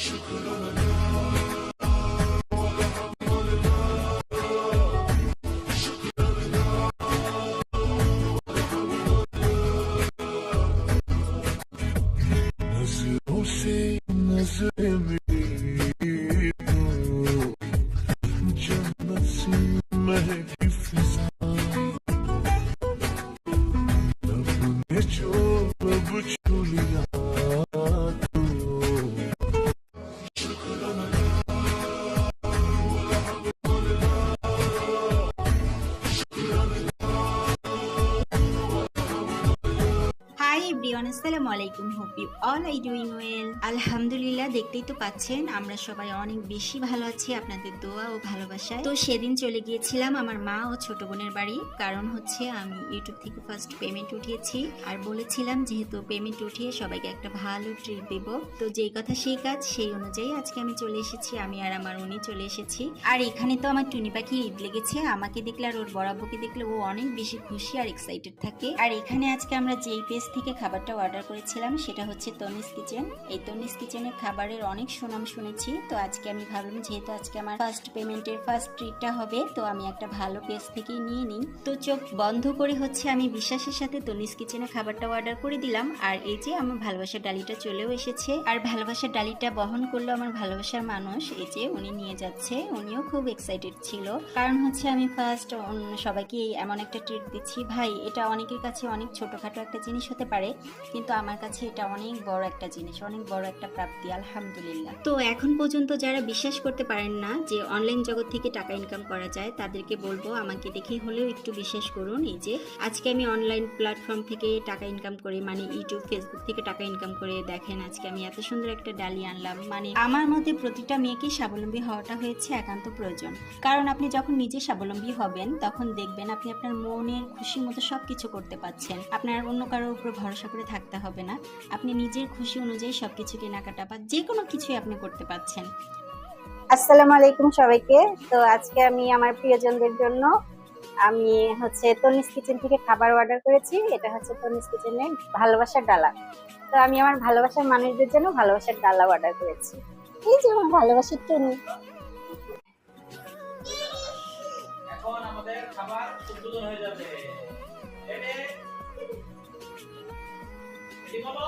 नजरों से नजरें मिली तो जन्नत से महकी फिजा तूने जो अब छू लिया तो হাই এভরিওয়ান, আসসালামু আলাইকুম। Hope you all are doing well. আলহামদুলিল্লাহ, দেখতেই তো পাচ্ছেন আমরা সবাই অনেক বেশি ভালো আছি আপনাদের দোয়া ও ভালোবাসায়। তো সেদিন চলে গিয়েছিলাম আমার মা ও ছোট বোনের বাড়ি, কারণ হচ্ছে আমি ইউটিউব থেকে ফার্স্ট পেমেন্ট উঠিয়েছি আর বলেছিলাম যেহেতু পেমেন্ট উঠিয়ে সবাইকে একটা ভালো ট্রিট দেব। তো যেই কথা সেই কাজ, সেই অনুযায়ী আজকে আমি চলে এসেছি। আমি আর আমার উনি চলে এসেছি। আর এখানে তো আমার টুনি পাখি ঈদ লেগেছে। আমাকে দেখলে আর ওর বড় আব্বুকে দেখলে ও অনেক বেশি খুশি আর এক্সাইটেড থাকে। আর এখানে আজকে আমরা যেই পেজ থেকে খাবারটা অর্ডার করেছিলাম সেটা হচ্ছে তনিস কিচেন। এই তনিস কিচেনের খাবারের অনেক সুনাম শুনেছি। তো আজকে আমি ভাবলাম যেহেতু আজকে আমার ফার্স্ট পেমেন্টের ফার্স্ট ট্রিটটা হবে, তো আমি একটা ভালো পেজ থেকেই নিয়ে নিই। তো চোখ বন্ধ করে হচ্ছে আমি বিশ্বাসের সাথে তনিস কিচেনে খাবারটা অর্ডার করে দিলাম। আর এই যে আমার ভালোবাসার ডালিটা চলেও এসেছে। আর ভালোবাসার ডালিটা বহন করলো আমার ভালোবাসার মানুষ। এই যে উনি নিয়ে যাচ্ছে, উনিও খুব এক্সাইটেড ছিল, কারণ হচ্ছে আমি ফার্স্ট সবাইকে এমন একটা ট্রিট দিচ্ছি। ভাই, এটা অনেকের কাছে অনেক ছোটখাটো একটা জিনিস হতে পারে, কিন্তু আমার কাছে এটা অনেক বড় একটা জিনিস, অনেক বড় একটা প্রাপ্তি, আলহামদুলিল্লাহ। তো এখন পর্যন্ত যারা বিশ্বাস করতে পারেন না যে অনলাইন জগৎ থেকে টাকা ইনকাম করা যায়, তাদেরকে বলবো আমাকে দেখে হলেও একটু বিশ্বাস করুন। এই যে আজকে আমি অনলাইন প্ল্যাটফর্ম থেকে টাকা ইনকাম করি, মানে ইউটিউব ফেসবুক থেকে টাকা ইনকাম করে দেখেন আজকে আমি এত সুন্দর একটা ডালি আনলাম। মানে আমার মতে প্রতিটা মেয়েকে স্বাবলম্বী হওয়াটা হয়েছে একান্ত প্রয়োজন, কারণ আপনি যখন নিজে স্বাবলম্বী হবেন তখন দেখবেন আপনি আপনার মনের খুশি মতো সবকিছু করতে পারছেন। আপনার অন্য কারোর উপর ভরসা করে থাকতে হবে না। আপনি নিজের খুশি অনুযায়ী সবকিছু কেনাকাটা বা যে কোনো কিছুই আপনি করতে পারছেন। আসসালামু আলাইকুম সবাইকে। তো আজকে আমি আমার প্রিয়জনদের জন্য আমি হচ্ছে তনিস কিচেন থেকে খাবার অর্ডার করেছি। এটা হচ্ছে তনিস কিচেনের ভালোবাসার ডালা। তো আমি আমার ভালোবাসার মানুষদের জন্য ভালোবাসার ডালা অর্ডার করেছি। এই যে আমার ভালোবাসার টনি। এখন আমাদের খাবার উদ্বোধন হয়ে যাবে। রেডি? রেডি বলো।